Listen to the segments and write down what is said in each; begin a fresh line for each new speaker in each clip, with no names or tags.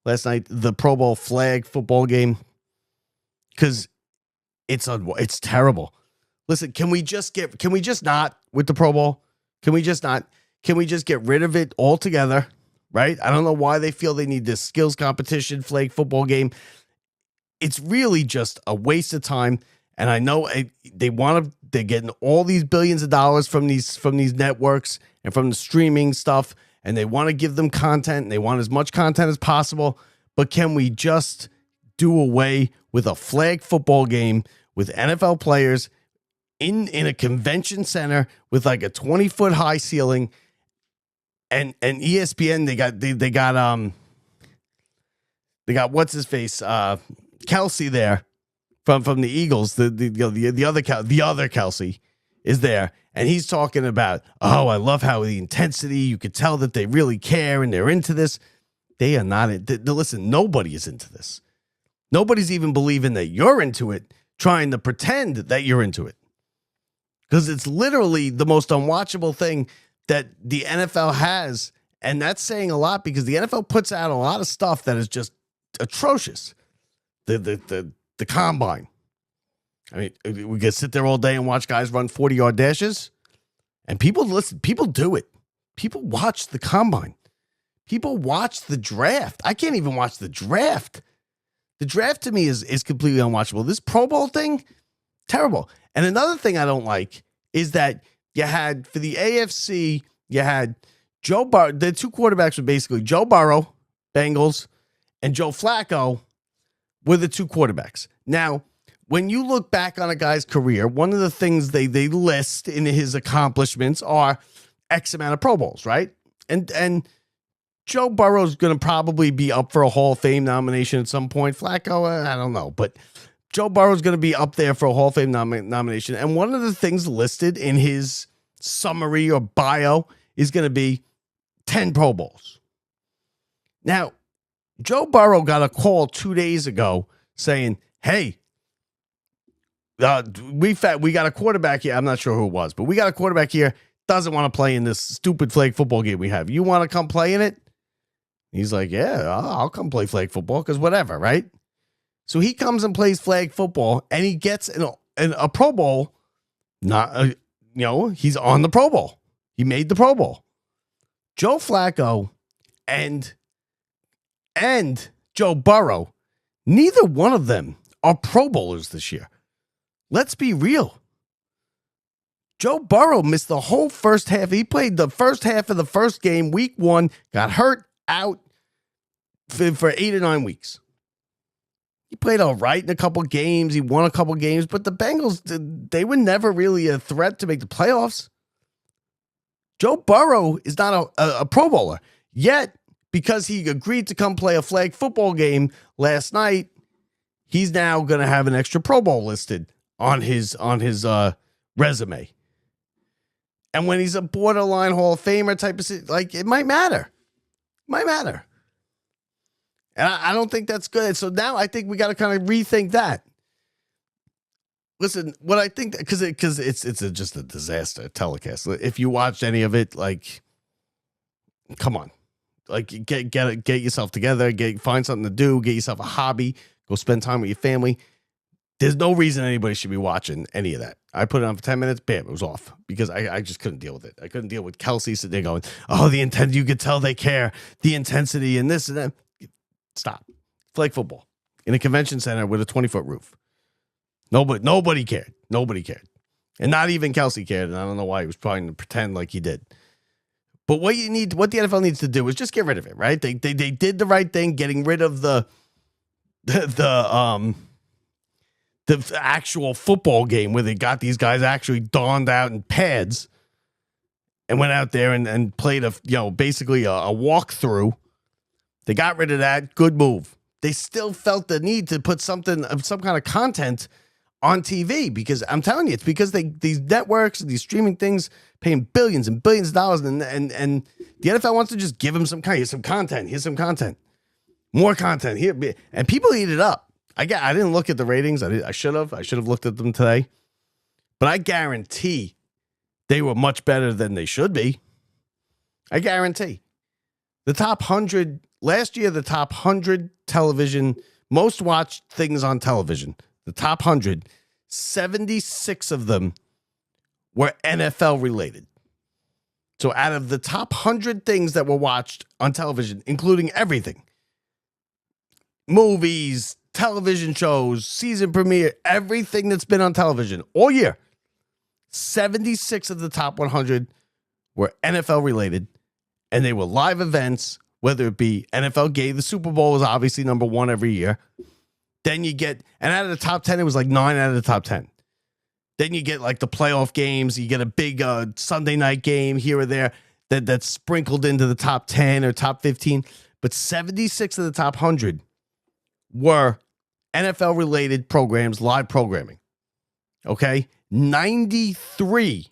last night, the Pro Bowl flag football game, because it's terrible. Listen, can we just not with the Pro Bowl? Can we just get rid of it altogether? Right? I don't know why they feel they need this skills competition flag football game. It's really just a waste of time. And I know they're getting all these billions of dollars from these networks and from the streaming stuff, and they want to give them content, and they want as much content as possible. But can we just do away with a flag football game with NFL players in a convention center with like a 20-foot high ceiling? And ESPN, they got what's his face, Kelsey there from the Eagles. The other Kelsey is there, and he's talking about, oh, I love how the intensity. You could tell that they really care and they're into this. They are not. Listen, nobody is into this. Nobody's even believing that you're into it, trying to pretend that you're into it, because it's literally the most unwatchable thing that the NFL has. And that's saying a lot, because the NFL puts out a lot of stuff that is just atrocious. The combine. I mean, we can sit there all day and watch guys run 40-yard dashes, and people do it. People watch the combine. People watch the draft. I can't even watch the draft. The draft to me is completely unwatchable. This Pro Bowl thing, terrible. And another thing I don't like is that you had, for the AFC, you had Joe Burrow. The two quarterbacks were basically Joe Burrow, Bengals, and Joe Flacco were the two quarterbacks. Now, when you look back on a guy's career, one of the things they list in his accomplishments are X amount of Pro Bowls, right? And Joe Burrow's going to probably be up for a Hall of Fame nomination at some point. Flacco, I don't know, but Joe Burrow's going to be up there for a Hall of Fame nomination. And one of the things listed in his summary or bio is going to be 10 Pro Bowls. Now, Joe Burrow got a call 2 days ago saying, hey, we got a quarterback here. I'm not sure who it was, but we got a quarterback here, doesn't want to play in this stupid flag football game we have. You want to come play in it? He's like, yeah, I'll come play flag football, because whatever, right? So he comes and plays flag football, and he gets a Pro Bowl. He's on the Pro Bowl. He made the Pro Bowl. Joe Flacco and Joe Burrow, neither one of them are Pro Bowlers this year. Let's be real. Joe Burrow missed the whole first half. He played the first half of the first game, week 1, got hurt out for 8 or 9 weeks. He played all right in a couple games. He won a couple games, but the Bengals, they were never really a threat to make the playoffs. Joe Burrow is not a Pro Bowler. Yet, because he agreed to come play a flag football game last night, he's now going to have an extra Pro Bowl listed on his resume. And when he's a borderline Hall of Famer type of, like, it might matter. And I don't think that's good. So now I think we got to kind of rethink that. Listen, what I think, because it's just a disaster telecast. If you watched any of it, like, come on, like, get yourself together, find something to do, get yourself a hobby, go spend time with your family. There's no reason anybody should be watching any of that. I put it on for 10 minutes, bam, it was off, because I just couldn't deal with it. I couldn't deal with Kelsey sitting there going, oh, the intent, you could tell they care, the intensity and this and that. Stop. Flag football in a convention center with a 20-foot roof. Nobody cared. Nobody cared. And not even Kelsey cared. And I don't know why he was trying to pretend like he did. But what the NFL needs to do is just get rid of it, right? They did the right thing, getting rid of the actual football game where they got these guys actually donned out in pads and went out there and played basically a walkthrough. They got rid of that. Good move. They still felt the need to put some kind of content on TV, because I'm telling you, it's because these networks and these streaming things paying billions and billions of dollars, and the NFL wants to just give them here's some content, more content here, and people eat it up. I didn't look at the ratings. I should have looked at them today, but I guarantee they were much better than they should be. I guarantee the top 100 last year, the top 100 television, most watched things on television, the top 100, 76 of them were NFL related. So out of the top 100 things that were watched on television, including everything, movies, television shows, season premiere, everything that's been on television all year, 76 of the top 100 were NFL related, and they were live events, whether it be NFL game. The Super Bowl is obviously number one every year. Then you get, and out of the top 10, it was like 9 out of the top 10. Then you get like the playoff games. You get a big Sunday night game here or there that's sprinkled into the top 10 or top 15. But 76 of the top 100 were NFL-related programs, live programming. Okay? 93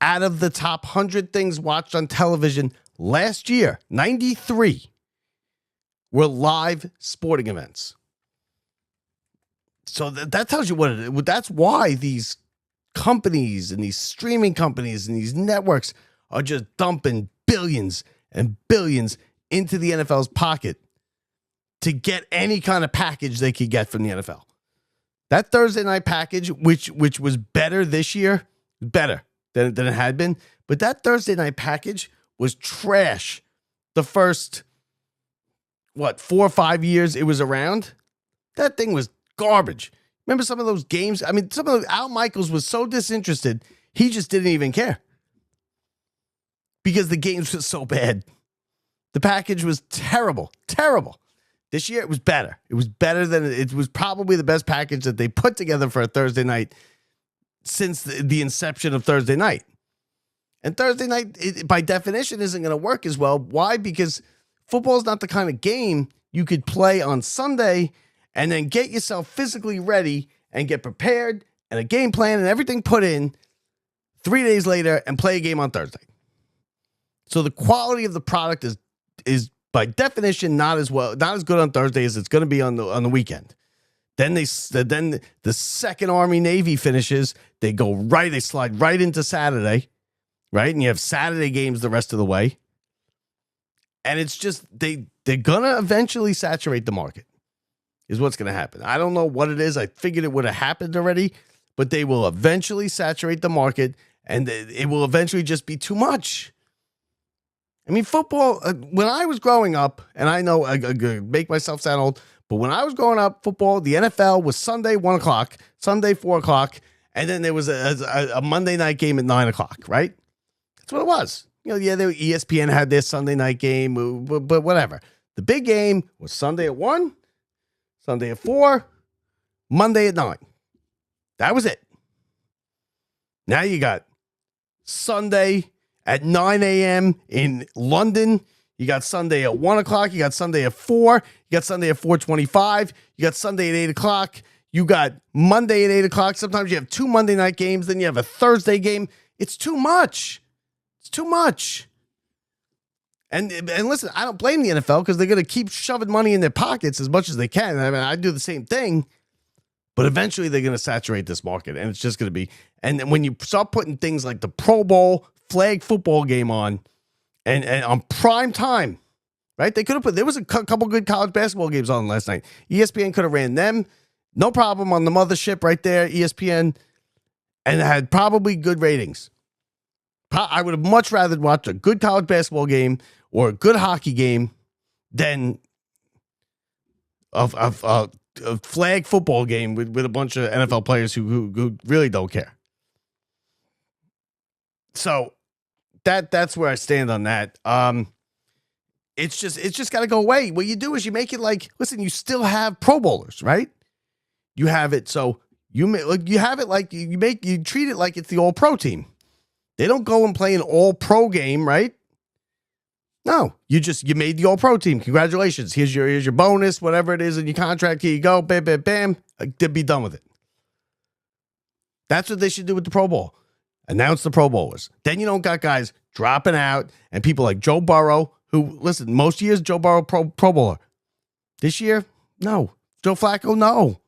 out of the top 100 things watched on television last year, 93 were live sporting events. So that tells you what it is. That's why these companies and these streaming companies and these networks are just dumping billions and billions into the NFL's pocket to get any kind of package they could get from the NFL. That Thursday night package, which was better this year, better than it had been, but that Thursday night package was trash the first, 4 or 5 years it was around. That thing was garbage. Remember some of those games? I mean, Al Michaels was so disinterested, he just didn't even care because the games were so bad. The package was terrible. This year it was better. It was better than it was probably the best package that they put together for a Thursday night since the inception of Thursday night. And Thursday night, by definition, isn't going to work as well. Why? Because football is not the kind of game you could play on Sunday and then get yourself physically ready and get prepared and a game plan and everything put in 3 days later and play a game on Thursday. So the quality of the product is by definition not as good on Thursday as it's going to be on the weekend. Then the second Army Navy finishes, they slide right into Saturday, right? And you have Saturday games the rest of the way. And it's just they're gonna eventually saturate the market. Is what's going to happen. I don't know what it is. I figured it would have happened already, but they will eventually saturate the market, and it will eventually just be too much. I mean, football, when I was growing up, and I know I make myself sound old, but when I was growing up, football, the NFL was Sunday, 1 o'clock, Sunday, 4 o'clock, and then there was a Monday night game at 9 o'clock, right? That's what it was. ESPN had their Sunday night game, but whatever. The big game was Sunday at 1, Sunday at 4, Monday at 9. That was it. Now you got Sunday at 9 a.m. in London. You got Sunday at 1 o'clock. You got Sunday at 4. You got Sunday at 4:25. You got Sunday at 8 o'clock. You got Monday at 8 o'clock. Sometimes you have 2 Monday night games. Then you have a Thursday game. It's too much. It's too much. And listen, I don't blame the NFL because they're going to keep shoving money in their pockets as much as they can. I mean, I do the same thing. But eventually they're going to saturate this market. And it's just going to be. And when you start putting things like the Pro Bowl flag football game on and on prime time, right? They could have there was a couple good college basketball games on last night. ESPN could have ran them. No problem on the mothership right there, ESPN. And it had probably good ratings. I would have much rather watched a good college basketball game or a good hockey game than a flag football game with a bunch of NFL players who really don't care. So that's where I stand on that. It's just got to go away. What you do is you make it like, listen, you still have Pro Bowlers, right? You have it so you have it like you treat it like it's the All-Pro team. They don't go and play an All-Pro game, right? No, you made the All-Pro team. Congratulations. Here's your bonus, whatever it is in your contract. Here you go. Bam, bam, bam. Be done with it. That's what they should do with the Pro Bowl. Announce the Pro Bowlers. Then you don't got guys dropping out and people like Joe Burrow, who, listen, most years Joe Burrow Pro Bowler. This year, no. Joe Flacco, no.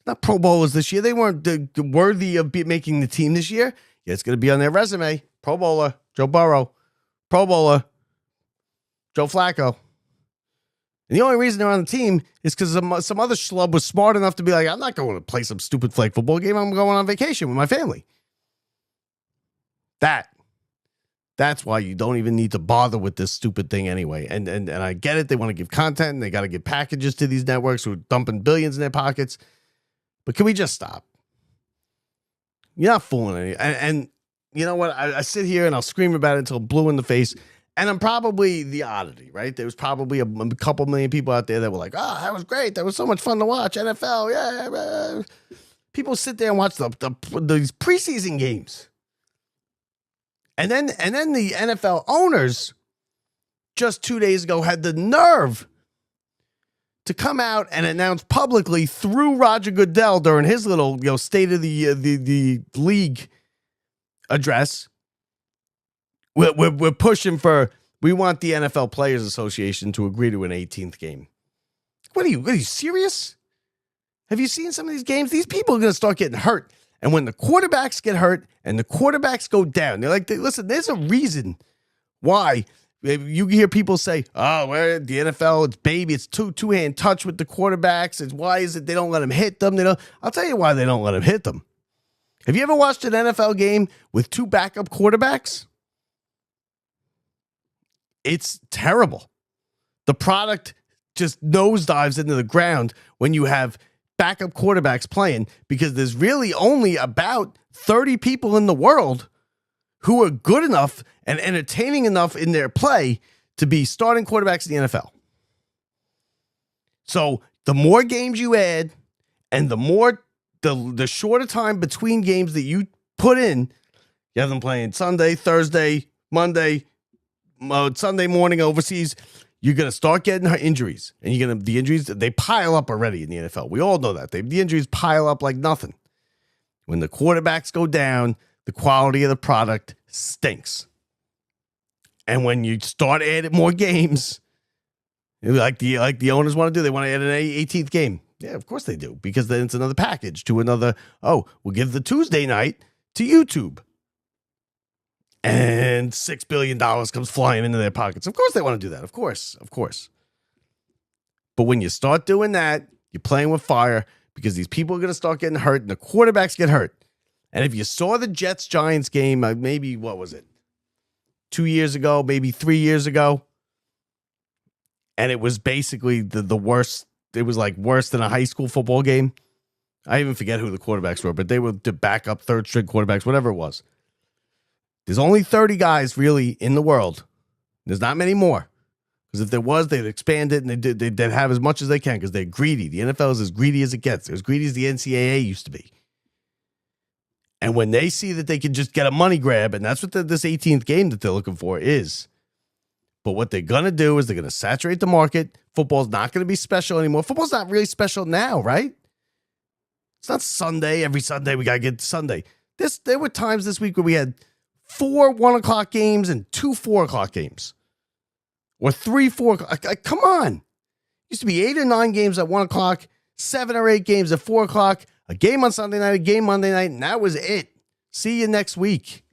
Not Pro Bowlers this year. They weren't worthy of making the team this year. Yeah, it's going to be on their resume. Pro Bowler, Joe Burrow. Pro Bowler, Joe Flacco. And the only reason they're on the team is because some other schlub was smart enough to be like, I'm not going to play some stupid flag football game. I'm going on vacation with my family. That's why you don't even need to bother with this stupid thing anyway. And I get it. They want to give content and they got to give packages to these networks who are dumping billions in their pockets. But can we just stop? You're not fooling any. And you know what? I sit here and I'll scream about it until I'm blue in the face. And I'm probably the oddity, right? There was probably a couple million people out there that were like, oh, that was great. That was so much fun to watch. NFL, yeah. People sit there and watch these preseason games. And then the NFL owners just 2 days ago had the nerve to come out and announce publicly through Roger Goodell during his little state of the league address. We're pushing for. We want the NFL Players Association to agree to an 18th game. What are you serious? Have you seen some of these games? These people are going to start getting hurt. And when the quarterbacks get hurt and the quarterbacks go down, they're like, listen, there's a reason why you hear people say, oh, well, the NFL, it's baby, it's two-hand touch with the quarterbacks. It's why is it they don't let them hit them? I'll tell you why they don't let them hit them. Have you ever watched an NFL game with two backup quarterbacks? It's terrible. The product just nosedives into the ground when you have backup quarterbacks playing, because there's really only about 30 people in the world who are good enough and entertaining enough in their play to be starting quarterbacks in the NFL. So the more games you add and the shorter time between games that you put in, you have them playing Sunday, Thursday, Monday, Sunday morning overseas, you're going to start getting injuries. And the injuries, they pile up already in the NFL. We all know that. The injuries pile up like nothing. When the quarterbacks go down, the quality of the product stinks. And when you start adding more games, like the owners want to do, they want to add an 18th game. Yeah, of course they do. Because then it's another package to another, we'll give the Tuesday night to YouTube. And $6 billion comes flying into their pockets. Of course they want to do that. Of course. But when you start doing that, you're playing with fire, because these people are going to start getting hurt and the quarterbacks get hurt. And if you saw the Jets-Giants game, maybe, what was it? 2 years ago, maybe 3 years ago. And it was basically the worst. It was like worse than a high school football game. I even forget who the quarterbacks were, but they were the backup third string quarterbacks, whatever it was. There's only 30 guys really in the world. There's not many more. Because if there was, they'd expand it and they'd have as much as they can, because they're greedy. The NFL is as greedy as it gets. They're as greedy as the NCAA used to be. And when they see that they can just get a money grab, and that's what this 18th game that they're looking for is. But what they're going to do is they're going to saturate the market. Football's not going to be special anymore. Football's not really special now, right? It's not Sunday. Every Sunday we got to get Sunday. There were times this week where we had 4 1 o'clock games and 2 4 o'clock games. Or 3 4 o'clock. Come on. Used to be 8 or 9 games at 1 o'clock, 7 or 8 games at 4 o'clock, a game on Sunday night, a game Monday night, and that was it. See you next week.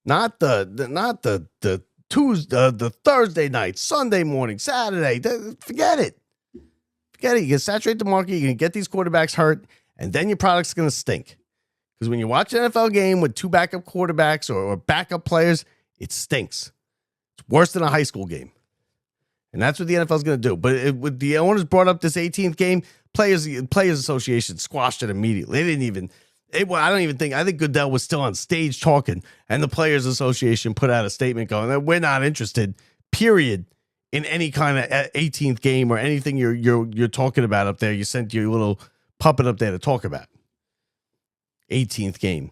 Not the Tuesday, the Thursday night, Sunday morning, Saturday. Forget it. Forget it. You can saturate the market. You can get these quarterbacks hurt, and then your product's going to stink. Because when you watch an NFL game with 2 backup quarterbacks or backup players, it stinks. It's worse than a high school game. And that's what the NFL is going to do. But with the owners brought up this 18th game, Players Association squashed it immediately. They didn't even, I think Goodell was still on stage talking, and the Players Association put out a statement going that we're not interested, period, in any kind of 18th game or anything you're talking about up there. You sent your little puppet up there to talk about. 18th game.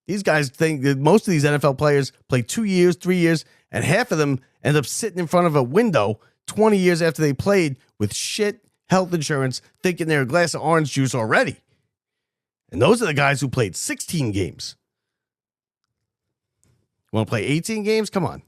These guys think that most of these NFL players play 2 years, 3 years, and half of them end up sitting in front of a window 20 years after they played with shit health insurance, thinking they're a glass of orange juice already. And those are the guys who played 16 games. Want to play 18 games? Come on.